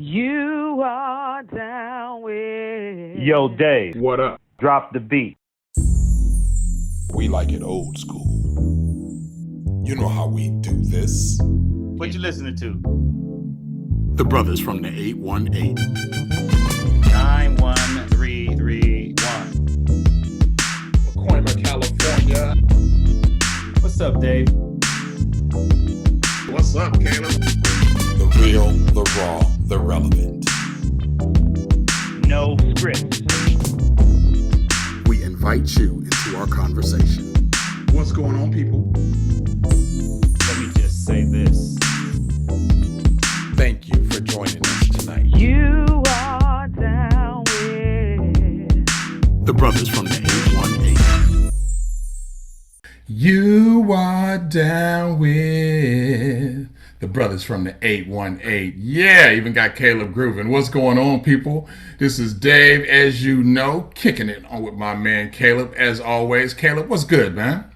You are down with. Yo, Dave, What up? drop the beat. We like it old school. You know how we do this. What you listening to? The brothers from the 818. 91331. Pacoima, California. What's up, Dave? What's up, Caleb? The real, the raw, the relevant. No script. We invite you into our conversation. What's going on, people? Let me just say this. Thank you for joining us tonight. You are down with. The brothers from the 818. You are down with the brothers from the 818. Yeah, even got Caleb grooving. What's going on, people? This is Dave, as you know, kicking it on with my man Caleb, as always. Caleb, what's good, man?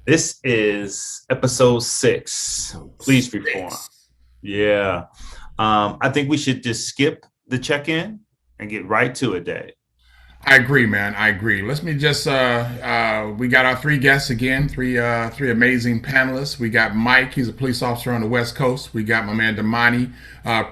This is episode 6. Police reform. Yeah. I think we should just skip the check-in and get right to it, Dave. I agree, man. I agree. Let me just, we got our 3 guests again, three amazing panelists. We got Mike, he's a police officer on the West Coast. We got my man Damani,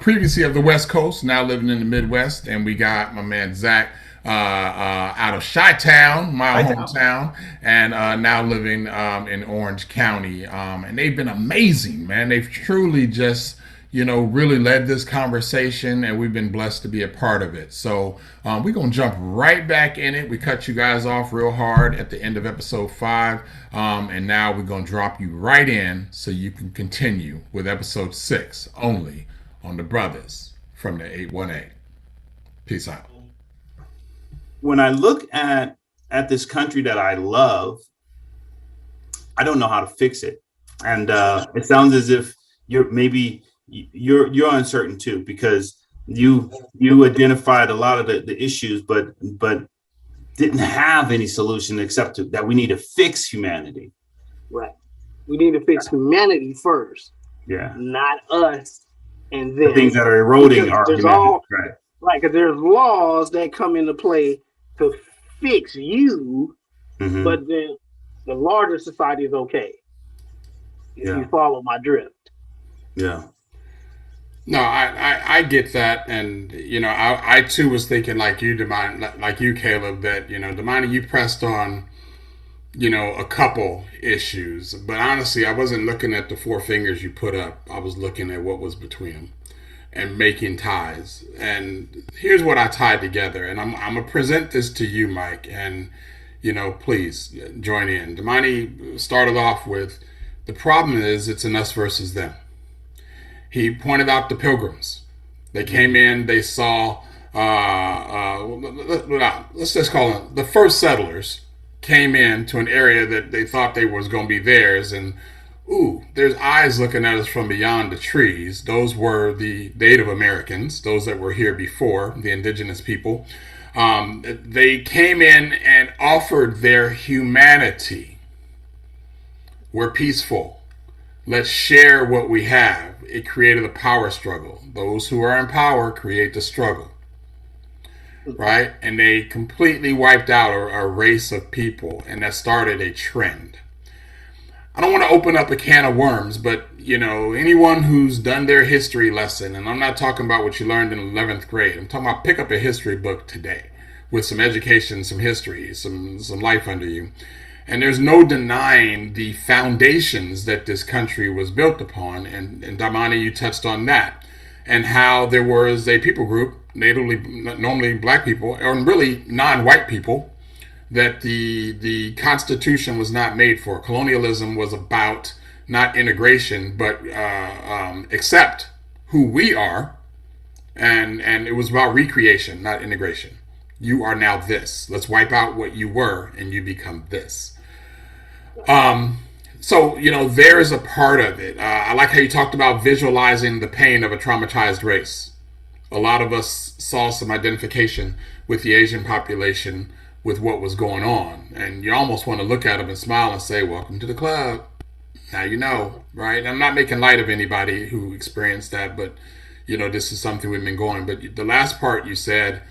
previously of the West Coast, now living in the Midwest. And we got my man Zach, out of Chi-Town, my hometown, and now living in Orange County. And they've been amazing, man. They've truly just, really led this conversation, and we've been blessed to be a part of it. So we're going to jump right back in it. We cut you guys off real hard at the end of episode 5, and now we're going to drop you right in so you can continue with episode 6 only on the brothers from the 818. Peace out. When I look at this country that I love, I don't know how to fix it. And it sounds as if you're uncertain too, because you identified a lot of the issues, but didn't have any solution except that we need to fix humanity. Right. We need to fix humanity first. Yeah. Not us. And then The things that are eroding our humanity. Right. Right, because there's laws that come into play to fix you, Mhm. but then the larger society is okay. If Yeah. you follow my drift. Yeah. No, I get that, and I too was thinking like you, Damani, like you, Caleb, that Damani, you pressed on, a couple issues, but honestly, I wasn't looking at the 4 fingers you put up. I was looking at what was between them and making ties. And here's what I tied together, and I'm gonna present this to you, Mike, and please join in. Damani started off with the problem is it's an us versus them. He pointed out the pilgrims. They came in, they saw, let's just call them the first settlers came in to an area that they thought they was going to be theirs. And, there's eyes looking at us from beyond the trees. Those were the Native Americans, those that were here before, the indigenous people. They came in and offered their humanity. We're peaceful. Let's share what we have. It created a power struggle. Those who are in power create the struggle, right? And they completely wiped out a race of people, and that started a trend. I don't want to open up a can of worms, but anyone who's done their history lesson, and I'm not talking about what you learned in 11th grade. I'm talking about pick up a history book today with some education, some history, some life under you. And there's no denying the foundations that this country was built upon. And Damani, you touched on that. And how there was a people group, normally black people, or really non-white people, that the Constitution was not made for. Colonialism was about not integration, but accept who we are. And it was about recreation, not integration. You are now this. Let's wipe out what you were and you become this. So, there is a part of it. I like how you talked about visualizing the pain of a traumatized race. A lot of us saw some identification with the Asian population with what was going on. And you almost want to look at them and smile and say, welcome to the club. Now you know, right? I'm not making light of anybody who experienced that, but this is something we've been going. But the last part you said,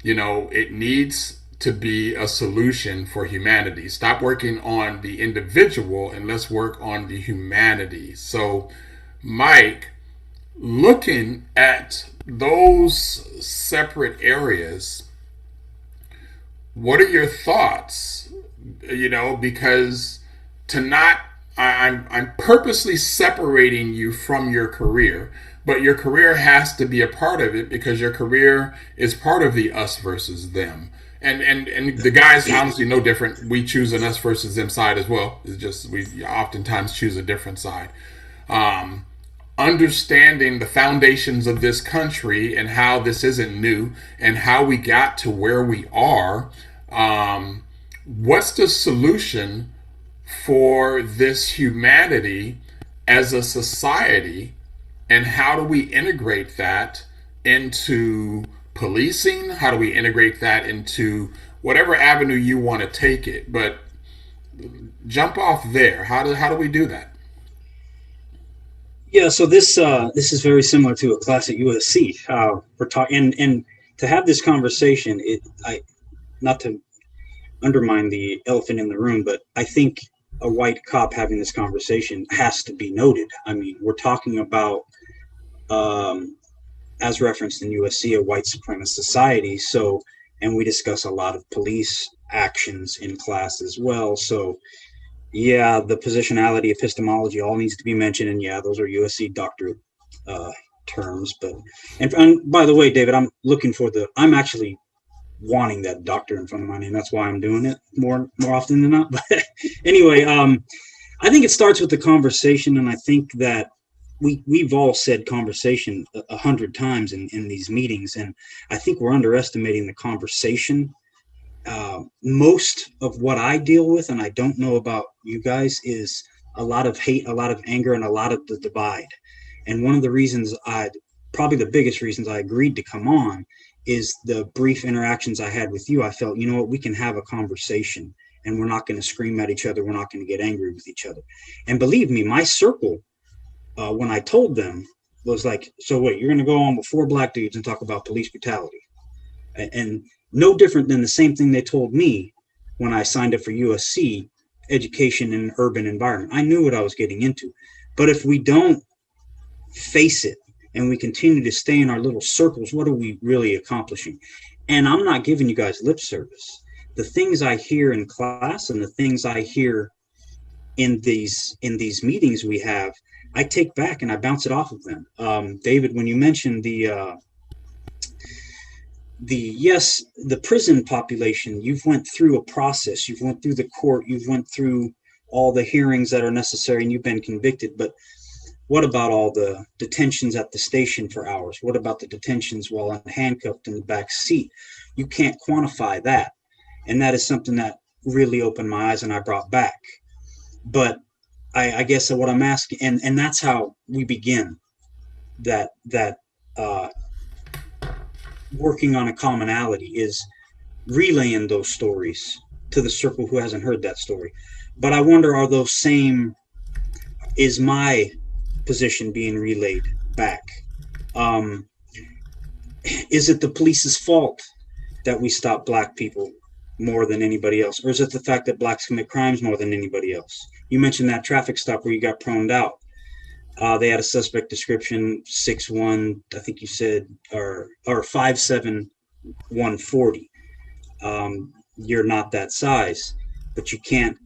it needs to be a solution for humanity. Stop working on the individual and let's work on the humanity. So, Mike, looking at those separate areas, what are your thoughts? Because to not, I'm purposely separating you from your career, but your career has to be a part of it because your career is part of the us versus them. And the guys honestly no different. We choose an us versus them side as well. It's just we oftentimes choose a different side. Understanding the foundations of this country and how this isn't new and how we got to where we are. What's the solution for this humanity as a society, and how do we integrate that into policing? How do we integrate that into whatever avenue you want to take it? But jump off there. How do we do that? Yeah, so this is very similar to a class at USC. We're talking, and to have this conversation, not to undermine the elephant in the room, but I think a white cop having this conversation has to be noted. I mean, we're talking about, as referenced in USC, a white supremacist society. So, and we discuss a lot of police actions in class as well. So, yeah, the positionality, epistemology, all needs to be mentioned. And yeah, those are USC doctorate terms. But, and by the way, David, I'm actually wanting that doctor in front of my name. That's why I'm doing it more often than not. But anyway, I think it starts with the conversation. And I think that we've all said conversation 100 times in these meetings. And I think we're underestimating the conversation. Most of what I deal with, and I don't know about you guys, is a lot of hate, a lot of anger, and a lot of the divide. And one of the reasons probably the biggest reasons I agreed to come on is the brief interactions I had with you. I felt, you know what, we can have a conversation and we're not going to scream at each other. We're not going to get angry with each other. And believe me, my circle, when I told them, was like, so wait, you're going to go on with 4 black dudes and talk about police brutality? And no different than the same thing they told me when I signed up for USC, education in an urban environment. I knew what I was getting into. But if we don't face it and we continue to stay in our little circles, what are we really accomplishing? And I'm not giving you guys lip service. The things I hear in class and the things I hear in these meetings we have, I take back and I bounce it off of them. David, when you mentioned the prison population, you've went through a process, you've went through the court, you've went through all the hearings that are necessary, and you've been convicted. But what about all the detentions at the station for hours? What about the detentions while I'm handcuffed in the back seat? You can't quantify that. And that is something that really opened my eyes and I brought back. But I guess what I'm asking, and that's how we begin that working on a commonality, is relaying those stories to the circle who hasn't heard that story. But I wonder, is my position being relayed back? Is it the police's fault that we stop black people more than anybody else? Or is it the fact that blacks commit crimes more than anybody else? You mentioned that traffic stop where you got proned out. They had a suspect description 6'1", I think you said, or 5'7", 140. You're not that size, but you can't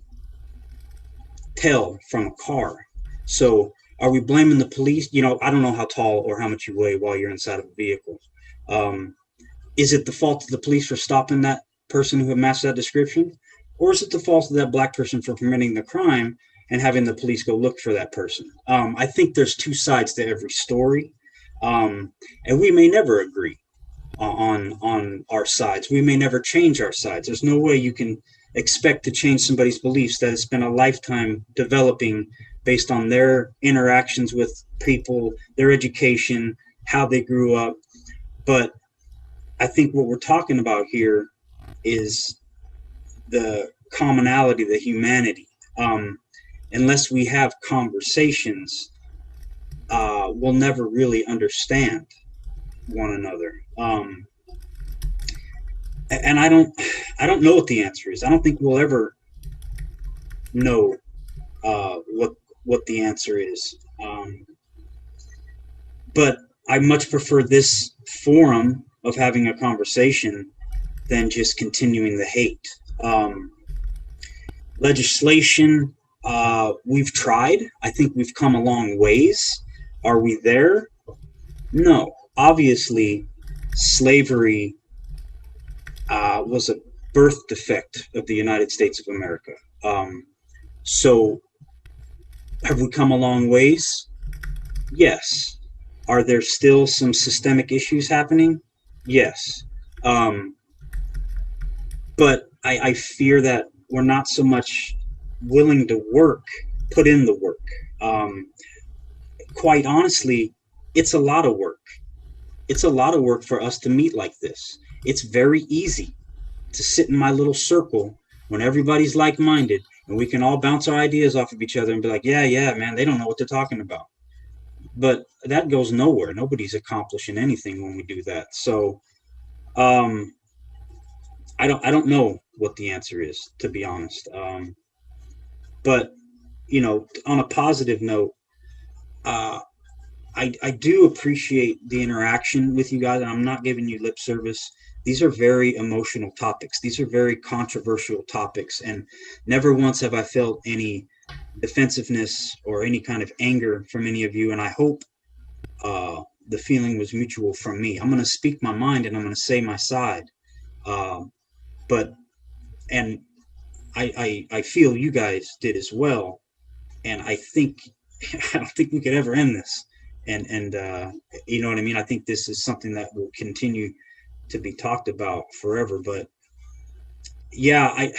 tell from a car. So are we blaming the police? I don't know how tall or how much you weigh while you're inside of a vehicle. Is it the fault of the police for stopping that person who matched that description? Or is it the fault of that black person for committing the crime and having the police go look for that person? I think there's 2 sides to every story. And we may never agree on our sides. We may never change our sides. There's no way you can expect to change somebody's beliefs that has spent a lifetime developing based on their interactions with people, their education, how they grew up. But I think what we're talking about here is the commonality, the humanity. Unless we have conversations, will never really understand one another. And I don't know what the answer is. I don't think we'll ever know what the answer is. But I much prefer this forum of having a conversation than just continuing the hate. Legislation, we've tried. I think we've come a long ways. Are we there? No. Obviously, slavery was a birth defect of the United States of America. So have we come a long ways? Yes. Are there still some systemic issues happening? Yes. But I fear that we're not so much willing to put in the work. Quite honestly, it's a lot of work. It's a lot of work for us to meet like this. It's very easy to sit in my little circle when everybody's like-minded and we can all bounce our ideas off of each other and be like, yeah, man, they don't know what they're talking about. But that goes nowhere. Nobody's accomplishing anything when we do that. So I don't know what the answer is, to be honest. But, on a positive note, I do appreciate the interaction with you guys, and I'm not giving you lip service. These are very emotional topics. These are very controversial topics, and never once have I felt any defensiveness or any kind of anger from any of you, and I hope the feeling was mutual from me. I'm going to speak my mind, and I'm going to say my side. But I feel you guys did as well, and I don't think we could ever end this. And you know what I mean? I think this is something that will continue to be talked about forever. But yeah,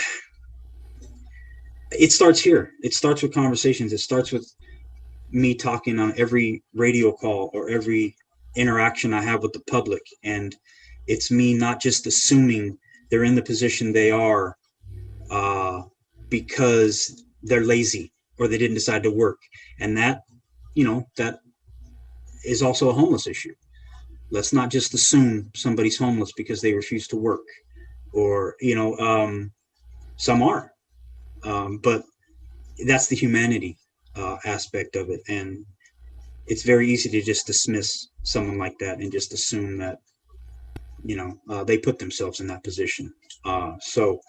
it starts here. It starts with conversations. It starts with me talking on every radio call or every interaction I have with the public. And it's me not just assuming they're in the position they are because they're lazy or they didn't decide to work. And that is also a homeless issue. Let's not just assume somebody's homeless because they refuse to work, or some are, but that's the humanity aspect of it, and it's very easy to just dismiss someone like that and just assume that they put themselves in that position. So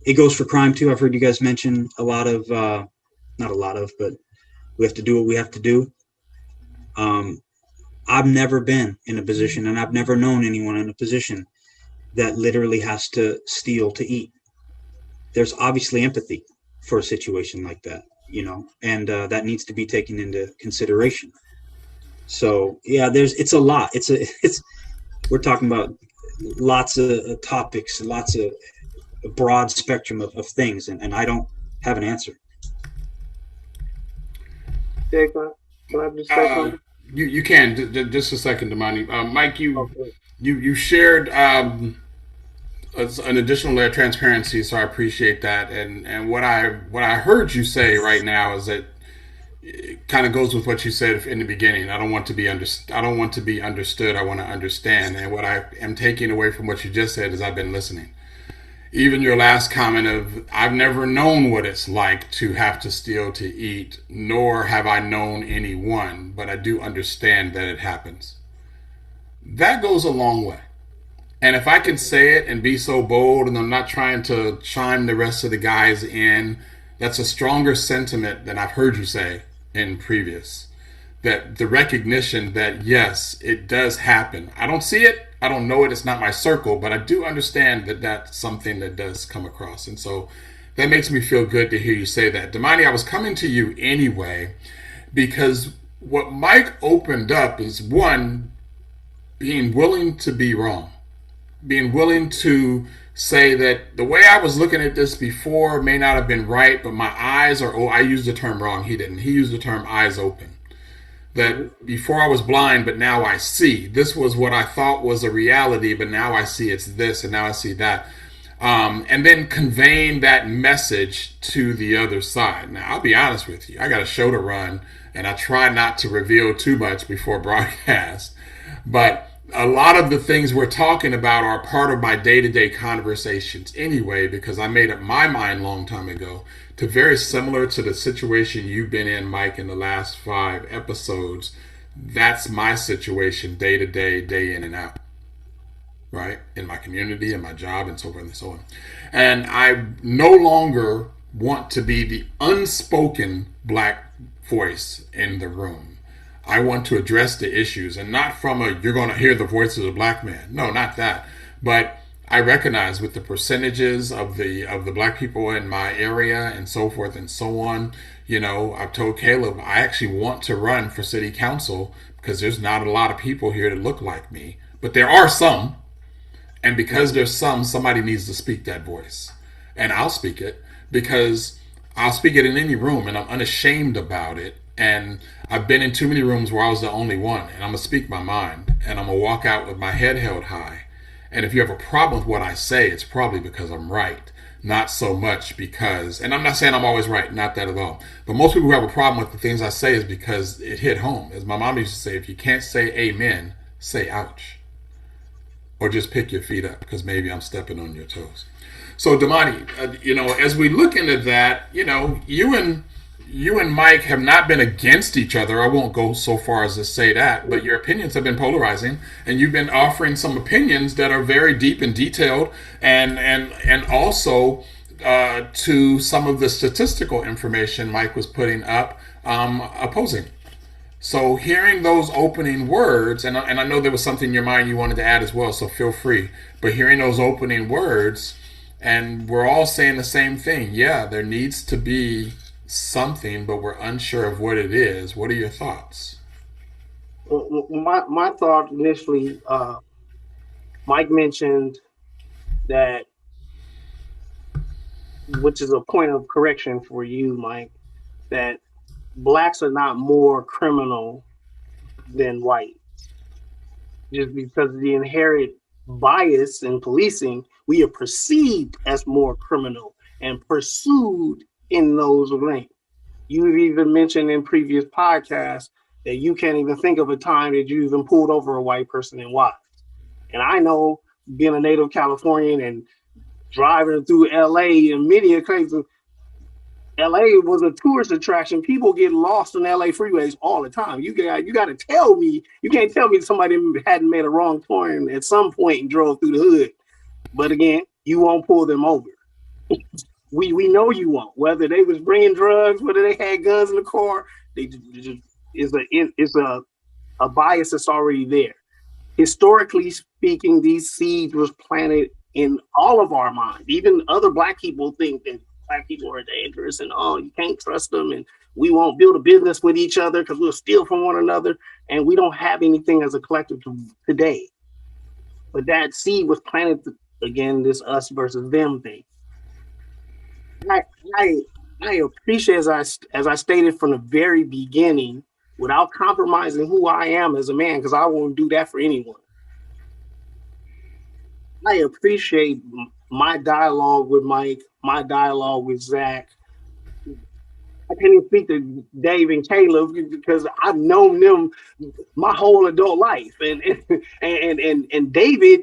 it goes for crime too. I've heard you guys mention not a lot of, but we have to do what we have to do. I've never been in a position, and I've never known anyone in a position that literally has to steal to eat. There's obviously empathy for a situation like that, and that needs to be taken into consideration. So yeah, it's a lot. We're talking about lots of topics, lots of a broad spectrum of things, and I don't have an answer. Yeah, can I just say something? You can just a second, Damani. Mike, you shared an additional layer of transparency, so I appreciate that. And what I heard you say right now is that it kind of goes with what you said in the beginning. I don't want to be understood. I want to understand. And what I am taking away from what you just said is I've been listening. Even your last comment of, I've never known what it's like to have to steal to eat, nor have I known anyone, but I do understand that it happens. That goes a long way. And if I can say it and be so bold, and I'm not trying to chime the rest of the guys in, that's a stronger sentiment than I've heard you say in previous. That the recognition that, yes, it does happen. I don't see it. I don't know it. It's not my circle, but I do understand that that's something that does come across. And so that makes me feel good to hear you say that. Damani, I was coming to you anyway, because what Mike opened up is, one, being willing to be wrong, being willing to say that the way I was looking at this before may not have been right, but my eyes are, I used the term wrong. He didn't. He used the term eyes open. That before I was blind, but now I see. This was what I thought was a reality, but now I see it's this, and now I see that. And then conveying that message to the other side. Now, I'll be honest with you. I got a show to run, and I try not to reveal too much before broadcast, but a lot of the things we're talking about are part of my day-to-day conversations anyway, because I made up my mind a long time ago to very similar to the situation you've been in, Mike, in the last 5 episodes. That's my situation day to day, day in and out, right? In my community, in my job, and so forth and so on. And I no longer want to be the unspoken black voice in the room. I want to address the issues, and not from a, you're going to hear the voices of a black man. No, not that. But I recognize with the percentages of the black people in my area and so forth and so on, you know, I've told Caleb I actually want to run for city council because there's not a lot of people here that look like me, but there are some. And because there's some, somebody needs to speak that voice. And I'll speak it, because I'll speak it in any room, and I'm unashamed about it. And I've been in too many rooms where I was the only one, and I'm gonna speak my mind, and I'm gonna walk out with my head held high. And if you have a problem with what I say, it's probably because I'm right, not so much because, and I'm not saying I'm always right, not that at all, but most people who have a problem with the things I say is because it hit home. As my mom used to say, if you can't say amen, say ouch. Or just pick your feet up, because maybe I'm stepping on your toes. So Damani, you know, as we look into that, you know, you and Mike have not been against each other. I won't go so far as to say that, but your opinions have been polarizing, and you've been offering some opinions that are very deep and detailed, and also to some of the statistical information Mike was putting up, opposing. So hearing those opening words, and I know there was something in your mind you wanted to add as well, so feel free, but hearing those opening words, and we're all saying the same thing. Yeah, there needs to be something, but we're unsure of what it is. What are your thoughts? My thought initially, Mike mentioned that, which is a point of correction for you, Mike, that blacks are not more criminal than whites. Just because of the inherent bias in policing, we are perceived as more criminal and pursued in those lanes. You've even mentioned in previous podcasts that you can't even think of a time that you even pulled over a white person and why. And I know, being a native Californian and driving through LA in many occasions, LA was a tourist attraction. People get lost on LA freeways all the time. You got to tell me, you can't tell me somebody hadn't made a wrong turn at some point and drove through the hood. But again, you won't pull them over. We know you won't. Whether they was bringing drugs, whether they had guns in the car, it's a bias that's already there. Historically speaking, these seeds was planted in all of our minds. Even other black people think that black people are dangerous and, oh, you can't trust them, and we won't build a business with each other because we'll steal from one another, and we don't have anything as a collective today. But that seed was planted, again, this us versus them thing. I appreciate, as I stated from the very beginning, without compromising who I am as a man, because I won't do that for anyone. I appreciate my dialogue with Mike, my dialogue with Zach. I can't even speak to Dave and Caleb because I've known them my whole adult life, and David,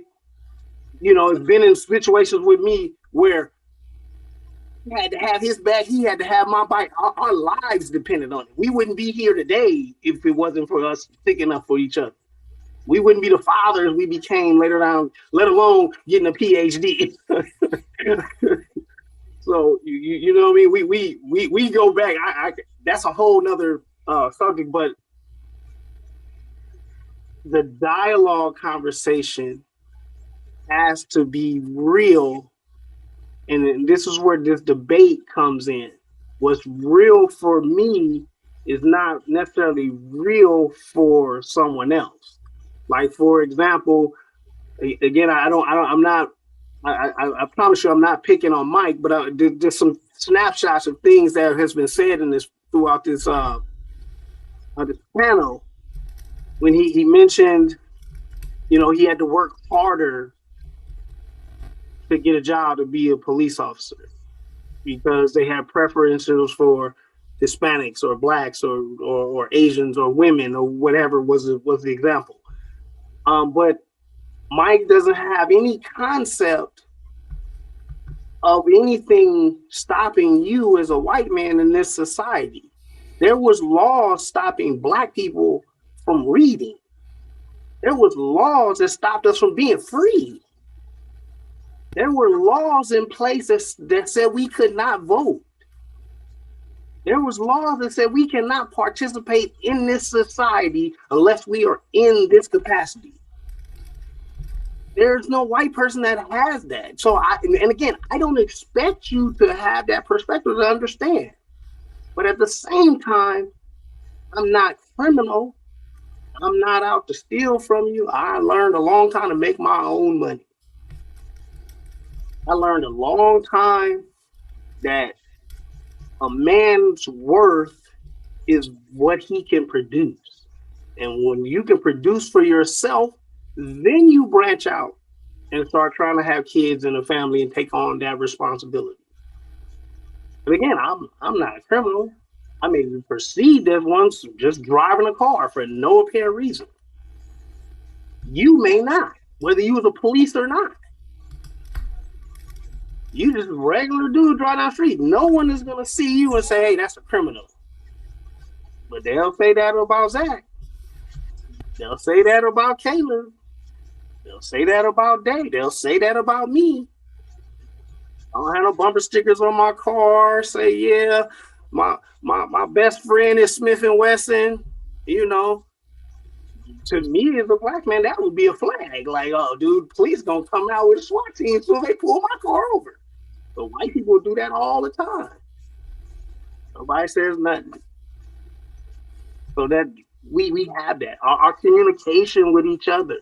you know, has been in situations with me where he had to have his back, he had to have my back. Our lives depended on it. We wouldn't be here today if it wasn't for us sticking up for each other. We wouldn't be the fathers we became later on, let alone getting a PhD. So you know what I mean? We go back. That's a whole nother subject, but the dialogue conversation has to be real. And this is where this debate comes in. What's real for me is not necessarily real for someone else. Like, for example, again, I promise you I'm not picking on Mike, but there's some snapshots of things that has been said in this throughout this panel. When he mentioned, you know, he had to work harder to get a job to be a police officer because they had preferences for Hispanics or blacks or Asians or women or whatever was the example. But Mike doesn't have any concept of anything stopping you as a white man in this society. There was laws stopping black people from reading. There was laws that stopped us from being free. There were laws in place that said we could not vote. There was laws that said we cannot participate in this society unless we are in this capacity. There's no white person that has that. So and again, I don't expect you to have that perspective to understand. But at the same time, I'm not criminal. I'm not out to steal from you. I learned a long time to make my own money. I learned a long time that a man's worth is what he can produce. And when you can produce for yourself, then you branch out and start trying to have kids and a family and take on that responsibility. But again, I'm not a criminal. I may be perceived as one just driving a car for no apparent reason. You may not, whether you was a police or not. You just a regular dude driving down the street. No one is gonna see you and say, "Hey, that's a criminal." But they'll say that about Zach. They'll say that about Caleb. They'll say that about Dave. They'll say that about me. I don't have no bumper stickers on my car. Say, yeah, my best friend is Smith and Wesson. You know, to me as a black man, that would be a flag. Like, oh, dude, police gonna come out with a SWAT team so they pull my car over. But white people do that all the time. Nobody says nothing. So that we have that. Our communication with each other.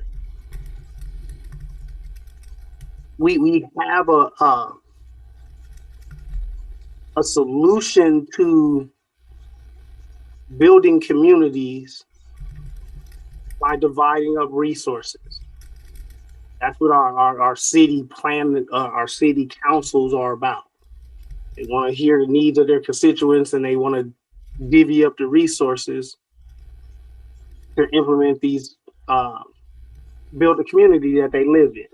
We have a solution to building communities by dividing up resources. That's what our city plan, our city councils are about. They want to hear the needs of their constituents and they want to divvy up the resources to implement these, build the community that they live in.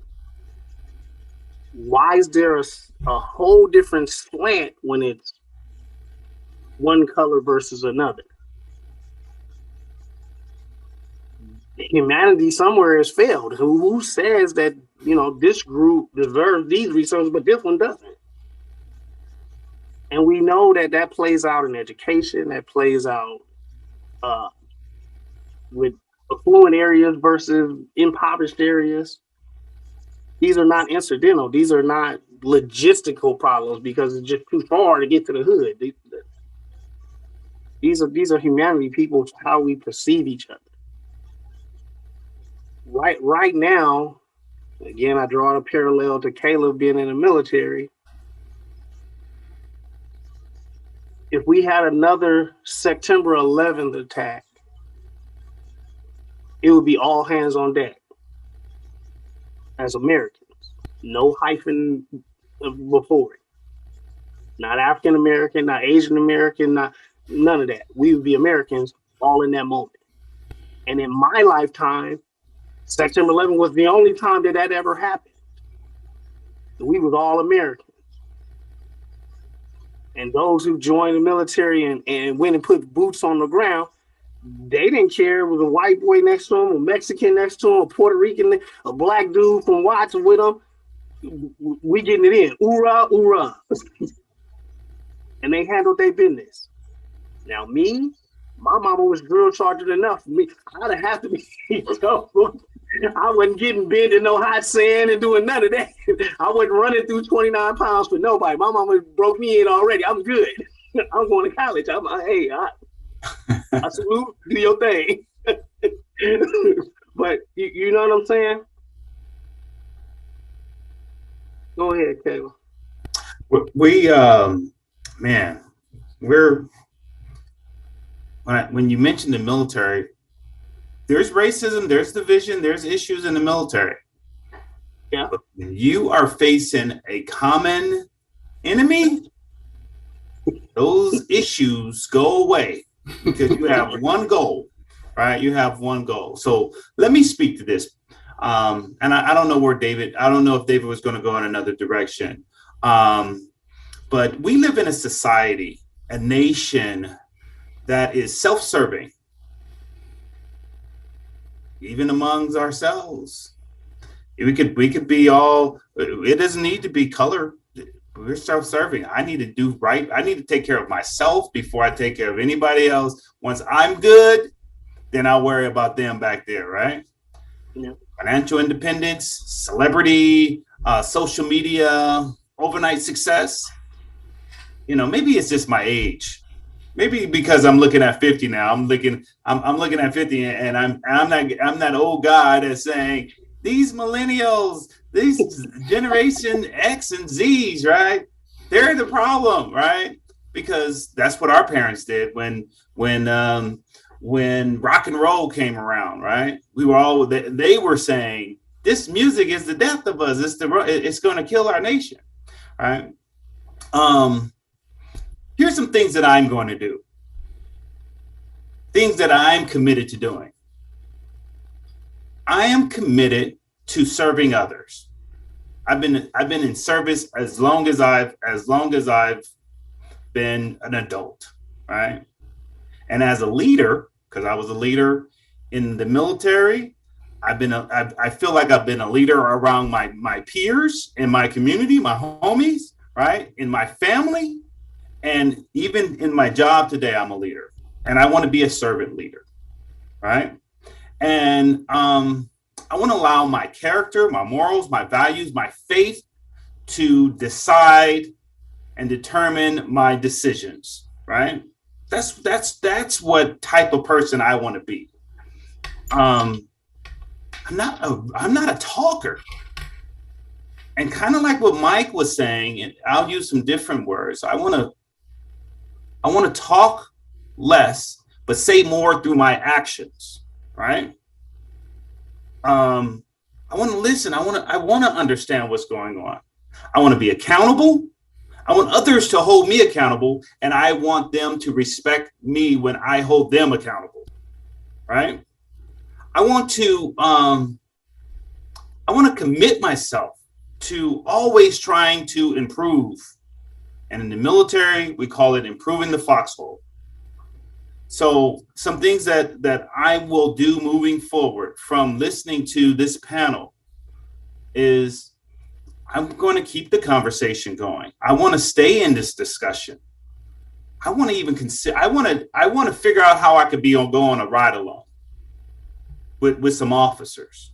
Why is there a whole different slant when it's one color versus another? Humanity somewhere has failed. Who says that, you know, this group deserves these resources, but this one doesn't? And we know that plays out in education, that plays out with affluent areas versus impoverished areas. These are not incidental. These are not logistical problems because it's just too far to get to the hood. These are humanity, people, how we perceive each other. Right now, again, I draw a parallel to Caleb being in the military. If we had another September 11th attack, it would be all hands on deck as Americans. No hyphen before it. Not African American, not Asian American, not none of that. We would be Americans all in that moment. And in my lifetime, September 11th was the only time that ever happened. We was all Americans. And those who joined the military and went and put boots on the ground, they didn't care if it was a white boy next to him, a Mexican next to him, a Puerto Rican, a black dude from Watts with him. We getting it in. Hoorah, hoorah. And they handled their business. Now me, my mama was drill sergeant enough for me. I'd have to be. I wasn't getting bent in no hot sand and doing none of that. I wasn't running through 29 pounds for nobody. My mama broke me in already. I'm good. I'm going to college. I'm like, hey, I salute, do your thing. But you know what I'm saying? Go ahead, Caleb. When you mention the military, there's racism, there's division, there's issues in the military. Yeah. But when you are facing a common enemy, those issues go away because you have one goal, right? You have one goal. So let me speak to this. And I don't know where David, I don't know if David was going to go in another direction. But we live in a society, a nation that is self-serving, even amongst ourselves. We could be all, it doesn't need to be color. We're self-serving. I need to do right. I need to take care of myself before I take care of anybody else. Once I'm good, then I'll worry about them back there, right? Yeah. Financial independence, celebrity, social media, overnight success. You know, maybe it's just my age. Maybe because I'm looking at 50 now. I'm looking at 50, and I'm that old guy that's saying these millennials, these generation X and Z's, right? They're the problem, right? Because that's what our parents did when rock and roll came around, right? They were saying this music is the death of us. It's going to kill our nation, right? Here's some things that I'm going to do. Things that I'm committed to doing. I am committed to serving others. I've been in service as long as I've been an adult, right? And as a leader, because I was a leader in the military, I feel like I've been a leader around my peers in my community, my homies, right? In my family, and even in my job today, I'm a leader, and I want to be a servant leader, right? And I want to allow my character, my morals, my values, my faith to decide and determine my decisions, right? That's what type of person I want to be. I'm not a talker. And kind of like what Mike was saying, and I'll use some different words. I want to talk less, but say more through my actions, right? I want to listen. I want to understand what's going on. I want to be accountable. I want others to hold me accountable, and I want them to respect me when I hold them accountable, right? I want to commit myself to always trying to improve. And in the military, we call it improving the foxhole. So some things that I will do moving forward from listening to this panel is I'm going to keep the conversation going. I want to stay in this discussion. I want to even consider, I want to figure out how I could go on a ride along with some officers.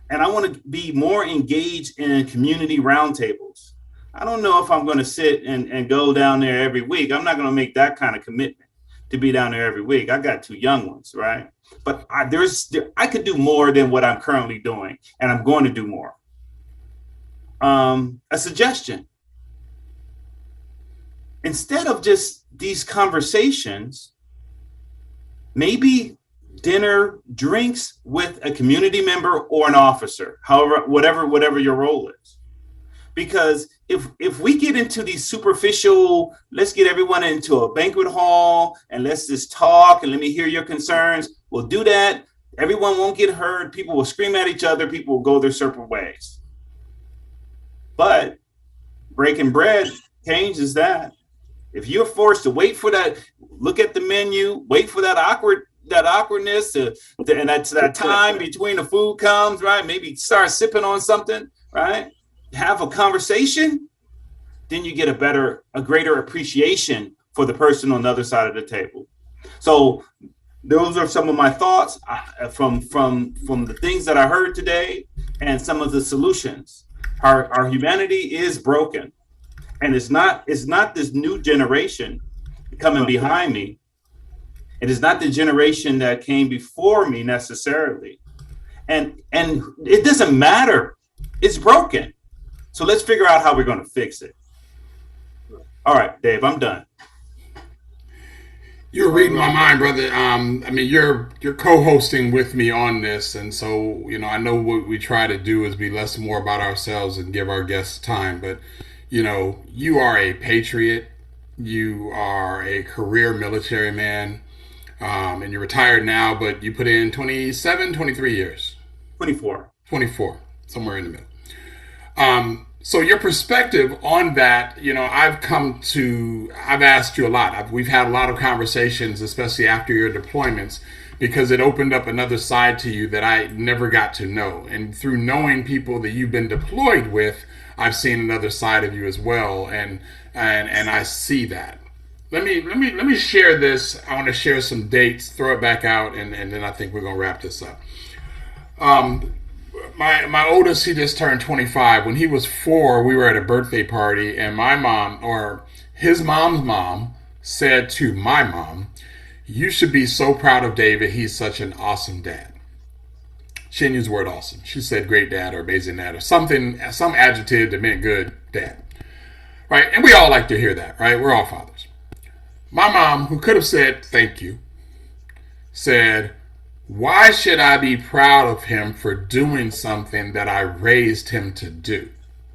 And I want to be more engaged in community roundtables. I don't know if I'm going to sit and go down there every week. I'm not going to make that kind of commitment to be down there every week. I got 2 young ones, right? But I could do more than what I'm currently doing, and I'm going to do more. A suggestion. Instead of just these conversations, maybe dinner, drinks with a community member or an officer, however, whatever your role is. Because if we get into these superficial, let's get everyone into a banquet hall and let's just talk and let me hear your concerns, we'll do that. Everyone won't get heard. People will scream at each other. People will go their separate ways. But breaking bread changes that. If you're forced to wait for that, look at the menu, wait for that awkwardness and that's that time between the food comes, right? Maybe start sipping on something, right? Have a conversation, then you get a greater appreciation for the person on the other side of the table. So those are some of my thoughts from the things that I heard today and some of the solutions. Our humanity is broken, and it's not this new generation coming behind me. It is not the generation that came before me necessarily, and it doesn't matter. It's broken. So let's figure out how we're going to fix it. All right, Dave, I'm done. You're reading my mind, brother. I mean, you're co-hosting with me on this, and so I know what we try to do is be less and more about ourselves and give our guests time. But you are a patriot. You are a career military man, and you're retired now, but you put in 27, 23 years. 24. 24, somewhere in the middle. So your perspective on that, I've asked you a lot. We've had a lot of conversations, especially after your deployments, because it opened up another side to you that I never got to know. And through knowing people that you've been deployed with, I've seen another side of you as well. And I see that. Let me share this. I want to share some dates, throw it back out, and then I think we're going to wrap this up. My oldest, he just turned 25. When he was 4, we were at a birthday party, and my mom, or his mom's mom, said to my mom, "You should be so proud of David. He's such an awesome dad." She didn't use the word awesome. She said great dad or amazing dad or something, some adjective that meant good dad. Right? And we all like to hear that, right? We're all fathers. My mom, who could have said thank you, said, "Why should I be proud of him for doing something that I raised him to do?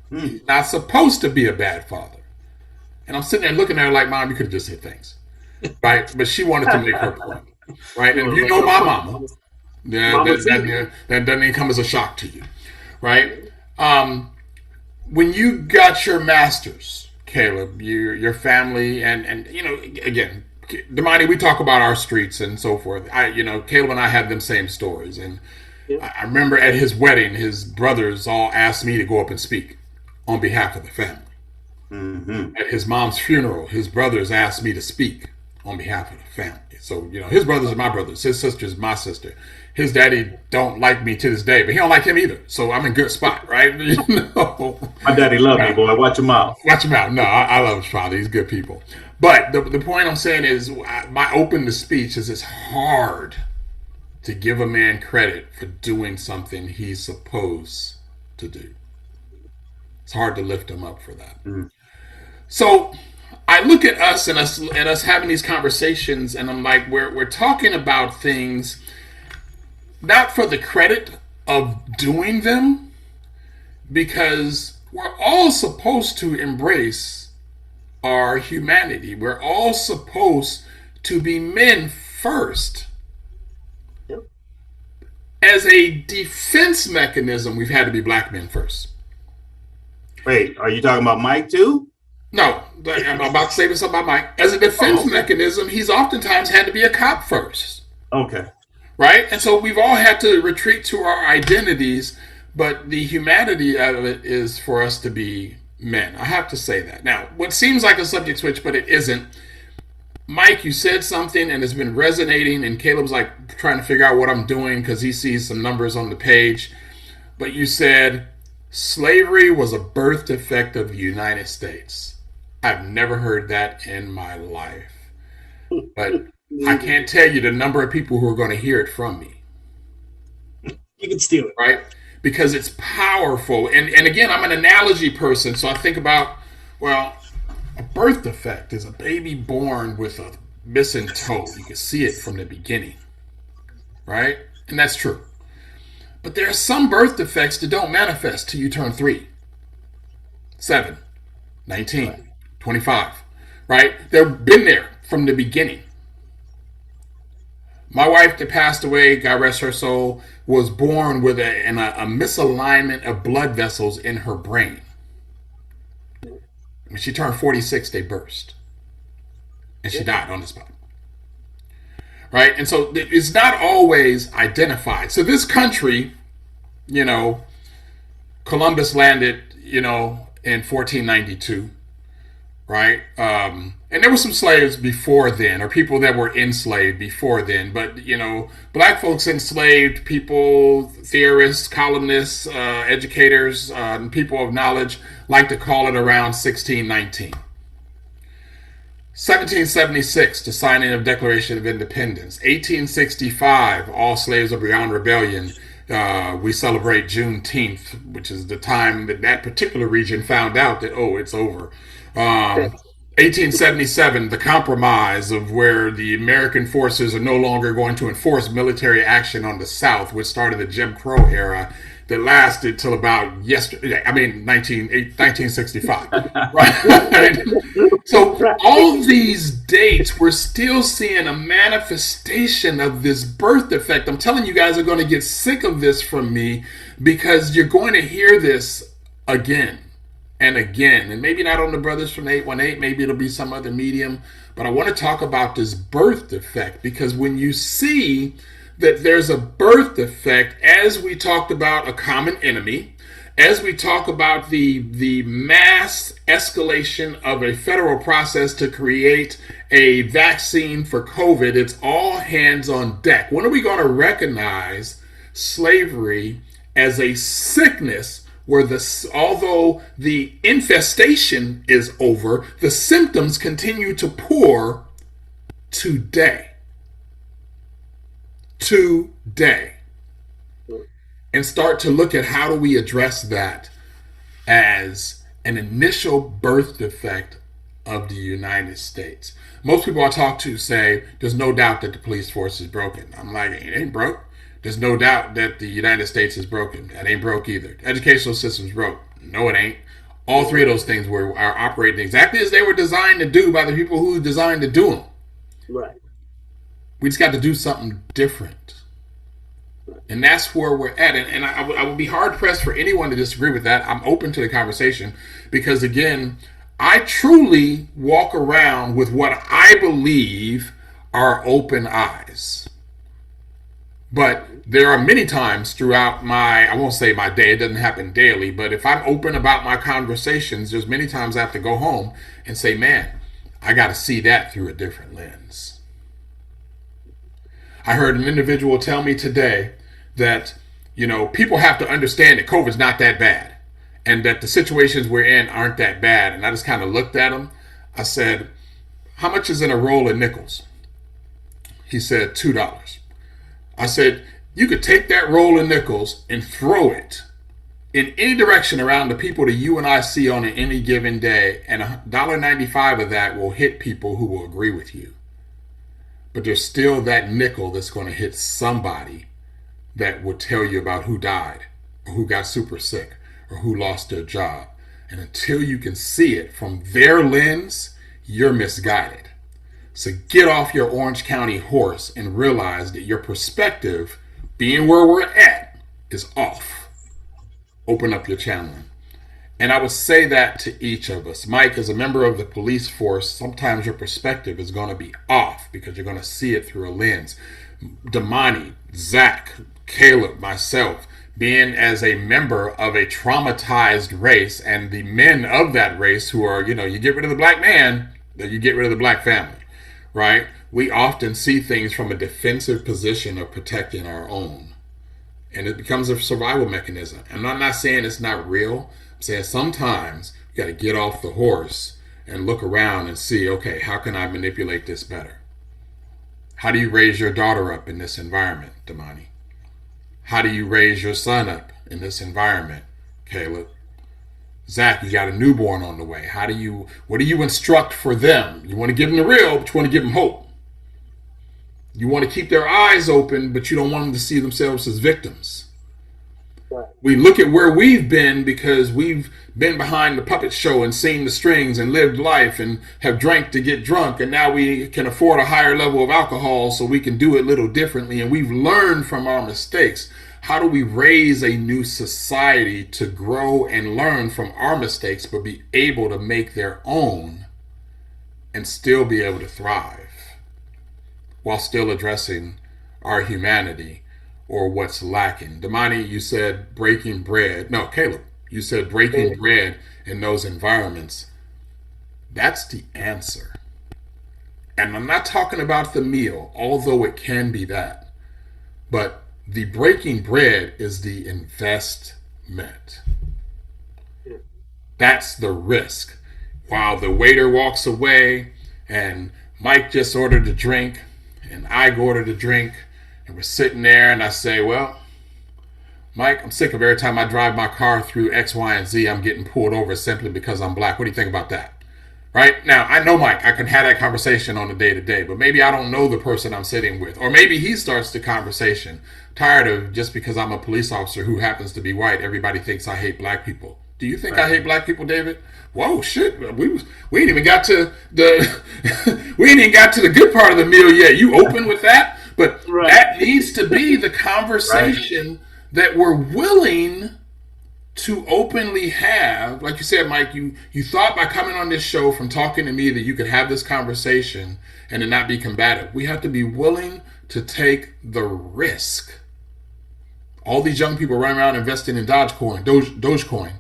He's not supposed to be a bad father." And I'm sitting there looking at her like, "Mom, you could have just said thanks." Right? But she wanted to make her point. Right? And you know my mama. That doesn't even come as a shock to you. Right? When you got your master's, Caleb, your family, and again, Damani, we talk about our streets and so forth. Caleb and I had them same stories. And I remember at his wedding, his brothers all asked me to go up and speak on behalf of the family. Mm-hmm. At his mom's funeral, his brothers asked me to speak on behalf of the family. So, his brothers are my brothers. His sister is my sister. His daddy don't like me to this day, but he don't like him either. So I'm in good spot, right? My daddy love me, boy. Watch him out. Watch him out. No, I love his father. He's good people. But the point I'm saying is, my open to speech is it's hard to give a man credit for doing something he's supposed to do. It's hard to lift him up for that. Mm. So I look at us and us having these conversations, and I'm like, we're talking about things not for the credit of doing them, because we're all supposed to embrace our humanity. We're all supposed to be men first. Yep. As a defense mechanism, we've had to be black men first. Wait, are you talking about Mike too? No, I'm about to say this about Mike. As a defense mechanism, he's oftentimes had to be a cop first. Okay. Right? And so we've all had to retreat to our identities, but the humanity of it is for us to be men. I have to say that. Now, what seems like a subject switch, but it isn't. Mike, you said something and it's been resonating, and Caleb's like trying to figure out what I'm doing because he sees some numbers on the page. But you said slavery was a birth defect of the United States. I've never heard that in my life. But I can't tell you the number of people who are going to hear it from me. You can steal it. Right? Because it's powerful. And again, I'm an analogy person, so I think about, well, a birth defect is a baby born with a missing toe. You can see it from the beginning. Right? And that's true. But there are some birth defects that don't manifest till you turn 3, 7, 19, 25. Right? They've been there from the beginning. My wife that passed away, God rest her soul, was born with a misalignment of blood vessels in her brain. When she turned 46, they burst. And she died on the spot. Right? And so it's not always identified. So this country, Columbus landed, in 1492. Right? And there were some slaves before then, or people that were enslaved before then. But, black folks enslaved people, theorists, columnists, educators, and people of knowledge like to call it around 1619. 1776, the signing of Declaration of Independence. 1865, all slaves are beyond rebellion. We celebrate Juneteenth, which is the time that particular region found out that, it's over. 1877, the compromise of where the American forces are no longer going to enforce military action on the South, which started the Jim Crow era that lasted till about 1965. Right? So Right. all these dates, we're still seeing a manifestation of this birth defect. I'm telling you guys are going to get sick of this from me because you're going to hear this again and again. And maybe not on the Brothers from 818, maybe it'll be some other medium. But I want to talk about this birth defect because when you see that there's a birth defect, as we talked about a common enemy, as we talk about the mass escalation of a federal process to create a vaccine for COVID, it's all hands on deck. When are we going to recognize slavery as a sickness where although the infestation is over, the symptoms continue to pour today? Today. And start to look at how do we address that as an initial birth defect of the United States. Most people I talk to say there's no doubt that the police force is broken. I'm like, it ain't broke. There's no doubt that the United States is broken. That ain't broke either. The educational system's broke. No, it ain't. All three of those things are operating exactly as they were designed to do by the people who designed to do them. Right. We just got to do something different. And that's where we're at. And I would be hard pressed for anyone to disagree with that. I'm open to the conversation because, again, I truly walk around with what I believe are open eyes. But there are many times throughout I won't say my day, it doesn't happen daily, but if I'm open about my conversations, there's many times I have to go home and say, man, I got to see that through a different lens. I heard an individual tell me today that, people have to understand that COVID's not that bad and that the situations we're in aren't that bad. And I just kind of looked at him. I said, how much is in a roll of nickels? He said, $2. I said, you could take that roll of nickels and throw it in any direction around the people that you and I see on any given day, and $1.95 of that will hit people who will agree with you. But there's still that nickel that's going to hit somebody that will tell you about who died or who got super sick or who lost their job. And until you can see it from their lens, you're misguided. So get off your Orange County horse and realize that your perspective, being where we're at, is off. Open up your channeling. And I would say that to each of us. Mike, as a member of the police force, sometimes your perspective is going to be off because you're going to see it through a lens. Damani, Zach, Caleb, myself, being as a member of a traumatized race, and the men of that race who are, you get rid of the black man, then you get rid of the black family, right? We often see things from a defensive position of protecting our own. And it becomes a survival mechanism. And I'm not saying it's not real. I'm saying sometimes you got to get off the horse and look around and see, okay, how can I manipulate this better? How do you raise your daughter up in this environment, Damani? How do you raise your son up in this environment, Caleb? Zach, you got a newborn on the way. What do you instruct for them? You want to give them the real, but you want to give them hope. You want to keep their eyes open, but you don't want them to see themselves as victims. Right. We look at where we've been because we've been behind the puppet show and seen the strings and lived life and have drank to get drunk. And now we can afford a higher level of alcohol so we can do it a little differently. And we've learned from our mistakes. How do we raise a new society to grow and learn from our mistakes, but be able to make their own and still be able to thrive while still addressing our humanity or what's lacking? Damani, you said breaking bread. No, Caleb, you said breaking bread in those environments. That's the answer. And I'm not talking about the meal, although it can be that. But the breaking bread is the investment. That's the risk. While the waiter walks away and Mike just ordered a drink and I ordered a drink and we're sitting there and I say, well, Mike, I'm sick of every time I drive my car through X, Y, and Z, I'm getting pulled over simply because I'm black. What do you think about that? Right? Now, I know Mike. I can have that conversation on a day-to-day, but maybe I don't know the person I'm sitting with. Or maybe he starts the conversation. Tired of just because I'm a police officer who happens to be white, everybody thinks I hate black people. Do you think I hate black people, David? Whoa, shit! We ain't even got to the we ain't even got to the good part of the meal yet. You open with that, but that needs to be the conversation that we're willing to openly have. Like you said, Mike, you thought by coming on this show from talking to me that you could have this conversation and it not be combative. We have to be willing to take the risk. All these young people running around investing in Dogecoin,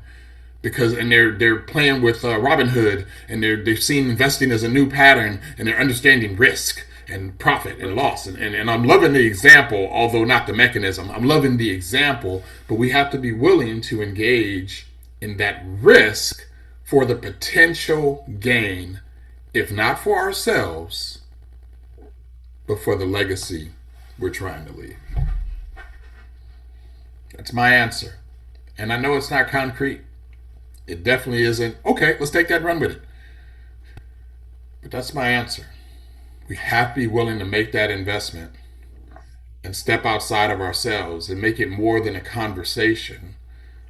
because they're playing with Robinhood, and they've seen investing as a new pattern, and they're understanding risk and profit and loss. And I'm loving the example, although not the mechanism. I'm loving the example, but we have to be willing to engage in that risk for the potential gain, if not for ourselves, but for the legacy we're trying to leave. That's my answer. And I know it's not concrete. It definitely isn't, okay, let's take that and run with it. But that's my answer. We have to be willing to make that investment and step outside of ourselves and make it more than a conversation,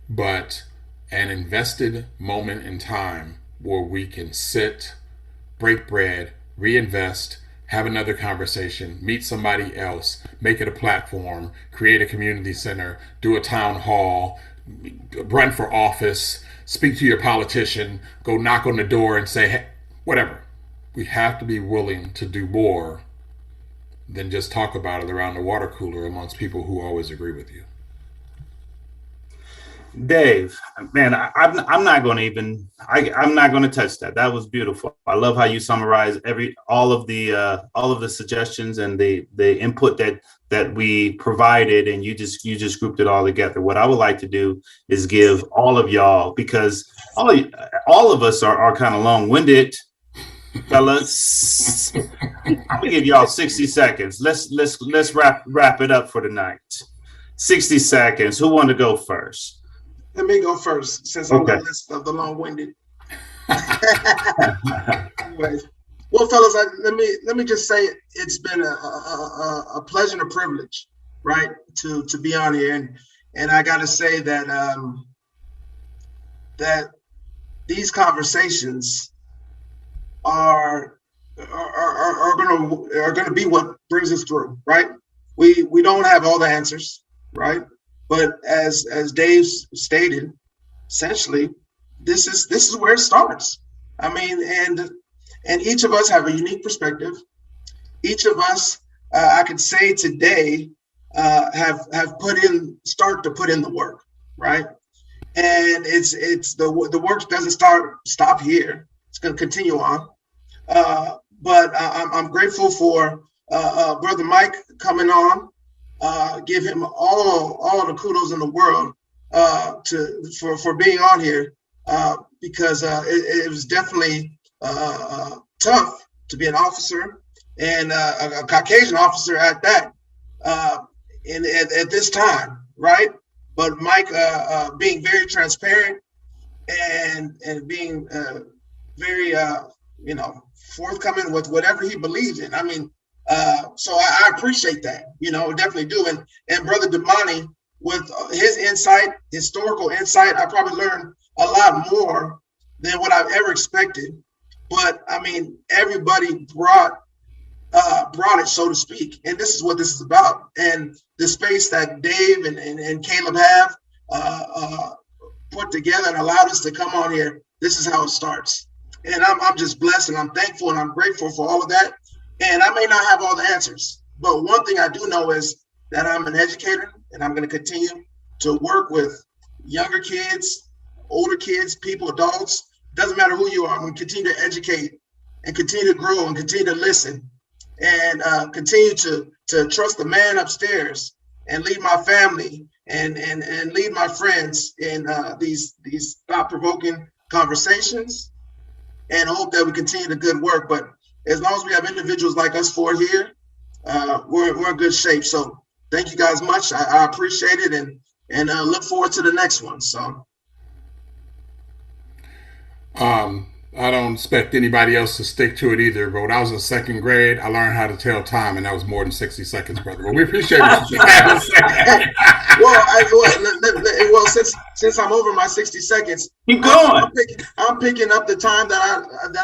but an invested moment in time where we can sit, break bread, reinvest, have another conversation, meet somebody else, make it a platform, create a community center, do a town hall, run for office, speak to your politician, go knock on the door and say, hey, whatever. We have to be willing to do more than just talk about it around the water cooler amongst people who always agree with you. Dave, man, I'm not going to even. I'm not going to touch that. That was beautiful. I love how you summarize all of the suggestions and the input that we provided, and you just grouped it all together. What I would like to do is give all of y'all, because all of us are kind of long-winded, fellas. I'm gonna give y'all 60 seconds. Let's wrap it up for tonight. 60 seconds. Who wanted to go first? Let me go first, since I'm on the list of the long-winded. Anyways, well, fellas, let me just say it's been a pleasure and a privilege, right, to be on here, and I got to say that that these conversations are gonna be what brings us through, right? We don't have all the answers, right? But as Dave stated, essentially, this is where it starts. I mean, and each of us have a unique perspective. Each of us, I could say today, have start to put in the work, right? And it's the work doesn't stop here. It's going to continue on. But I'm grateful for Brother Mike coming on. Give him all the kudos in the world for being on here, because it was definitely tough to be an officer, and a Caucasian officer at that, and at this time, right? But Mike being very transparent and being very forthcoming with whatever he believes in. I mean, so I appreciate that, definitely do. And Brother Damani, with his insight, historical insight, I probably learned a lot more than what I've ever expected. But I mean, everybody brought it, so to speak. And this is what this is about. And the space that Dave and Caleb have put together and allowed us to come on here, this is how it starts. And I'm just blessed, and I'm thankful, and I'm grateful for all of that. And I may not have all the answers, but one thing I do know is that I'm an educator, and I'm going to continue to work with younger kids, older kids, people, adults. Doesn't matter who you are. I'm going to continue to educate and continue to grow and continue to listen and continue to trust the man upstairs and lead my family and lead my friends in these thought-provoking conversations, and hope that we continue the good work. But as long as we have individuals like us four here, we're in good shape. So thank you guys much. I appreciate it, and look forward to the next one. So, I don't expect anybody else to stick to it either. But when I was in second grade, I learned how to tell time, and that was more than 60 seconds, brother. But we appreciate what you have to say. Well, since I'm over my 60 seconds, Keep going. I'm picking up the time that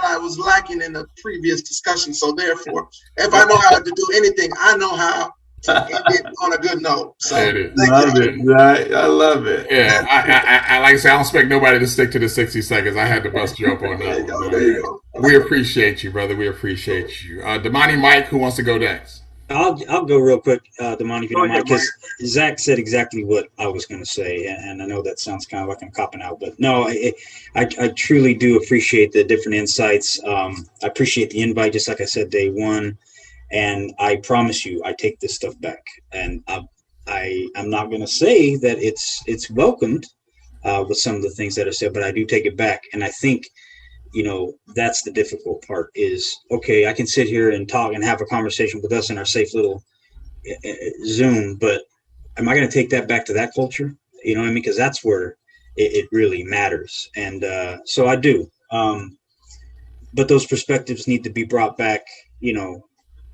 I was lacking in the previous discussion. So therefore, if I know how to do anything, I know how to end it on a good note. So There it is. Love it. Right? I love it. Yeah, I like I say, I don't expect nobody to stick to the 60 seconds. I had to bust you up on there that you go. one. There you go. We appreciate you, brother. We appreciate you. Damani, Mike, who wants to go next? I'll go real quick, Damani, if you Go don't mind, ahead, because Zach said exactly what I was going to say, and I know that sounds kind of like I'm copping out, but no, I truly do appreciate the different insights. I appreciate the invite, just like I said day one, and I promise you, I take this stuff back, and I'm not going to say that it's welcomed with some of the things that are said, but I do take it back, and I think, that's the difficult part is, okay, I can sit here and talk and have a conversation with us in our safe little Zoom, but am I going to take that back to that culture? You know what I mean? Because that's where it really matters. And so I do. But those perspectives need to be brought back, in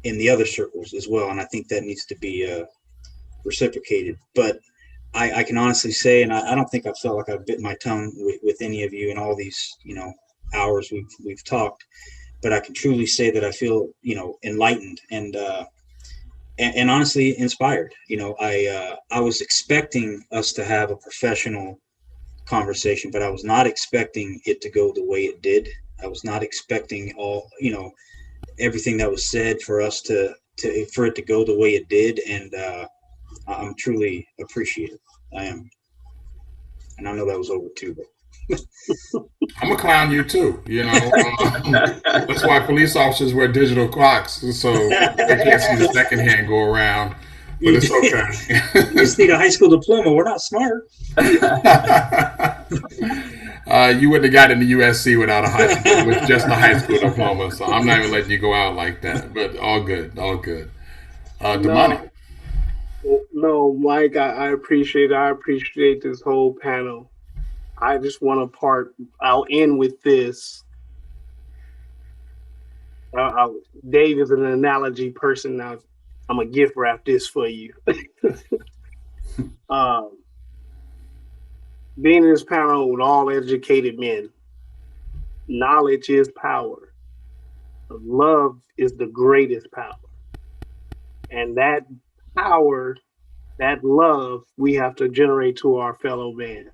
the other circles as well. And I think that needs to be reciprocated. But I can honestly say, and I don't think I've felt like I've bit my tongue with any of you in all these, hours we've talked, but I can truly say that I feel, enlightened and honestly inspired. I was expecting us to have a professional conversation, but I was not expecting it to go the way it did. I was not expecting everything that was said for us for it to go the way it did. And I'm truly appreciative. I am. And I know that was over too, but I'm gonna clown you too. That's why police officers wear digital clocks, so they can't see the second hand go around. But it's okay. You just need a high school diploma. We're not smart. You wouldn't have gotten into USC without with just a high school diploma. So I'm not even letting you go out like that. But all good, all good. Damani. No, Mike, I appreciate it. I appreciate this whole panel. I just want to I'll end with this. Dave is an analogy person. Now I'm going to gift wrap this for you. Being in this panel with all educated men, knowledge is power. Love is the greatest power. And that power, that love, we have to generate to our fellow man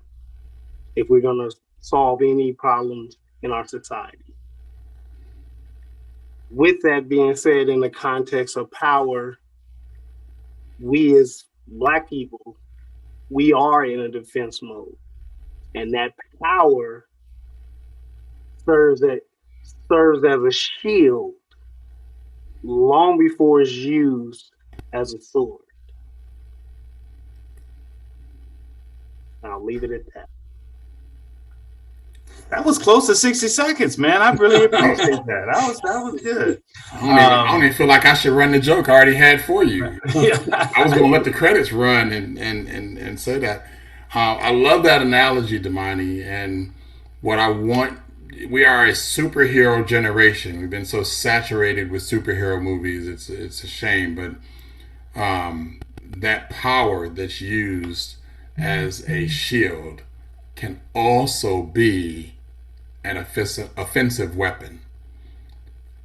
if we're going to solve any problems in our society. With that being said, in the context of power, we as Black people, we are in a defense mode. And that power serves as a shield long before it's used as a sword. I'll leave it at that. That was close to 60 seconds, man. I really appreciate that. That was good. I don't even feel like I should run the joke I already had for you. I was going to let the credits run and say that. I love that analogy, Damani. And what I want, we are a superhero generation. We've been so saturated with superhero movies. It's a shame, but that power that's used as a shield can also be an offensive weapon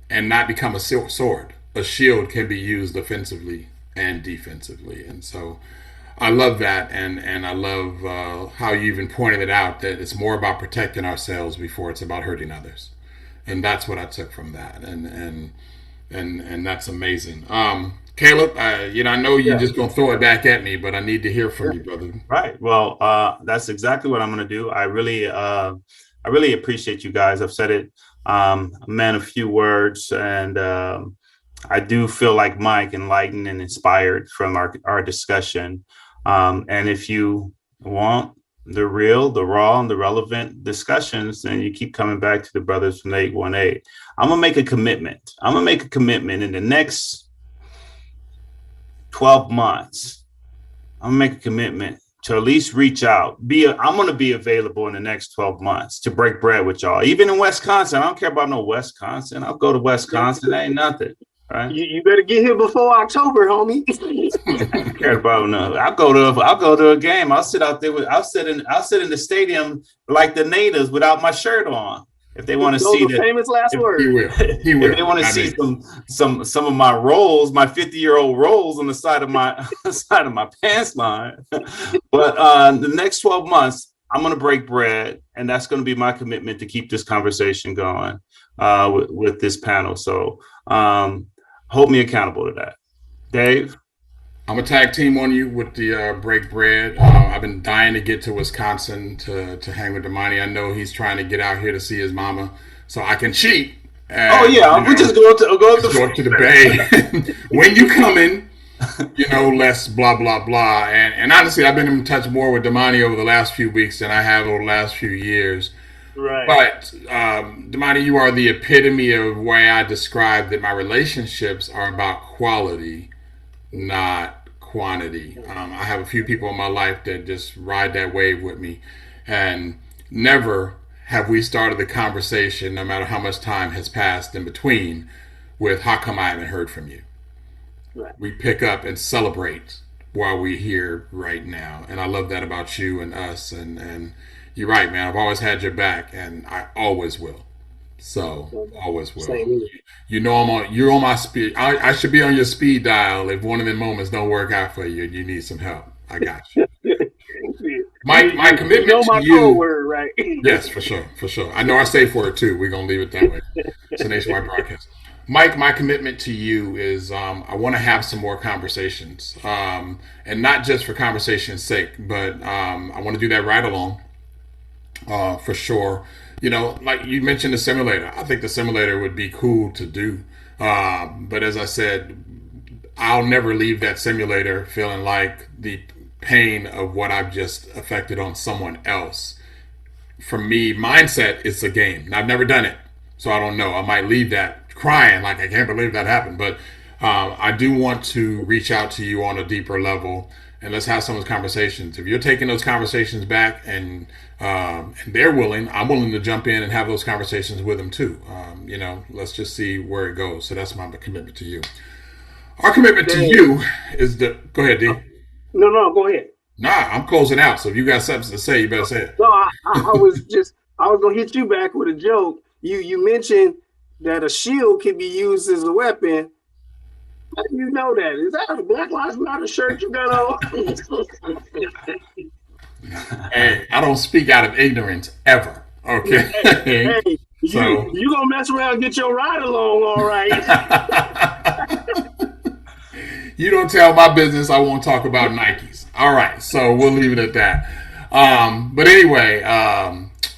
and not become a sword. A shield can be used offensively and defensively. And so I love that. And I love how you even pointed it out, that it's more about protecting ourselves before it's about hurting others. And that's what I took from that. And that's amazing. Caleb, I know you're just going to throw it back at me, but I need to hear from you, brother. Right. Well, that's exactly what I'm going to do. I really appreciate you guys. I've said it, a man of few words, and I do feel like Mike, enlightened and inspired from our discussion. And if you want the real, the raw, and the relevant discussions, then you keep coming back to the brothers from the 818. I'm going to make a commitment. In the next 12 months. I'm going to make a commitment to at least reach out. I'm going to be available in the next 12 months to break bread with y'all. Even in Wisconsin, I don't care about no Wisconsin. I'll go to Wisconsin. That ain't nothing. Right? You better get here before October, homie. I don't care about no. I'll go to a game. I'll sit out there I'll sit in the stadium like the natives without my shirt on. If they want to see the famous last word. He will. If they want to see some of my rolls, my 50-year-old rolls on the side of my pants line. But the next 12 months, I'm going to break bread, and that's going to be my commitment to keep this conversation going with this panel. So hold me accountable to that. Dave? I'm a tag team on you with the break bread. I've been dying to get to Wisconsin to hang with Damani. I know he's trying to get out here to see his mama, so I can cheat. And, we just go to the Bay. When you coming, less blah blah blah. And honestly, I've been in touch more with Damani over the last few weeks than I have over the last few years. Right. But Damani, you are the epitome of why I describe that my relationships are about quality, not quantity. I have a few people in my life that just ride that wave with me, and never have we started the conversation, no matter how much time has passed in between, with how come I haven't heard from you. Right. We pick up and celebrate while we're here right now, and I love that about you and us. And you're right, man. I've always had your back, and I always will. So always will. You're on my speed. I should be on your speed dial if one of them moments don't work out for you and you need some help. I got you. My commitment to you. Code word, right? Yes, for sure. I know our safe word too. We're gonna leave it that way. It's a nationwide broadcast. Mike, my commitment to you is I want to have some more conversations, and not just for conversation's sake, but I want to do that right along, for sure. Like you mentioned the simulator. I think the simulator would be cool to do. But as I said, I'll never leave that simulator feeling like the pain of what I've just affected on someone else. For me, mindset is a game. I've never done it, so I don't know. I might leave that crying like I can't believe that happened. But I do want to reach out to you on a deeper level, and let's have some of those conversations. If you're taking those conversations back and they're willing, I'm willing to jump in and have those conversations with them too. Let's just see where it goes. So that's my commitment to you. Our commitment to you is go ahead, D. No, go ahead. Nah, I'm closing out. So if you got something to say, you better say it. No, I was gonna hit you back with a joke. You mentioned that a shield can be used as a weapon. How do you know that? Is that a Black Lives Matter shirt you got on? Hey, I don't speak out of ignorance ever. Okay. Hey, so you gonna mess around and get your ride along, all right? You don't tell my business. I won't talk about Nikes. All right, so we'll leave it at that. But anyway,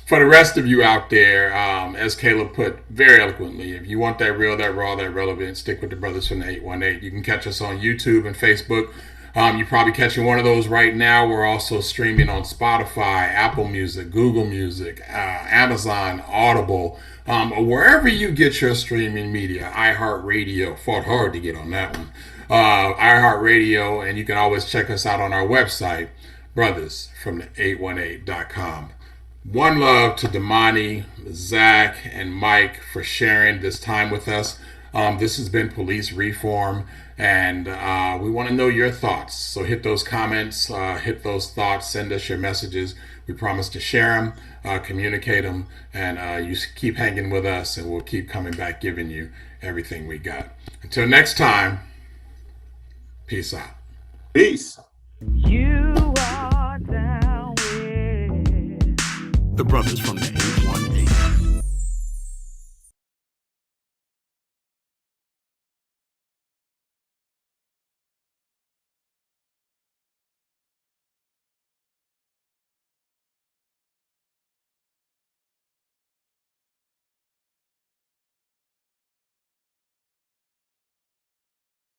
for the rest of you out there, as Caleb put very eloquently, if you want that real, that raw, that relevant, stick with the brothers from the 818. You can catch us on YouTube and Facebook. You're probably catching one of those right now. We're also streaming on Spotify, Apple Music, Google Music, Amazon, Audible, or wherever you get your streaming media. iHeartRadio, fought hard to get on that one. iHeartRadio, and you can always check us out on our website, brothersfromthe818.com. One love to Damani, Zach, and Mike for sharing this time with us. This has been Police Reform, and we want to know your thoughts. So hit those comments, hit those thoughts, send us your messages. We promise to share them, communicate them, and you keep hanging with us, and we'll keep coming back giving you everything we got. Until next time, peace out. Peace. You are down with The brothers from the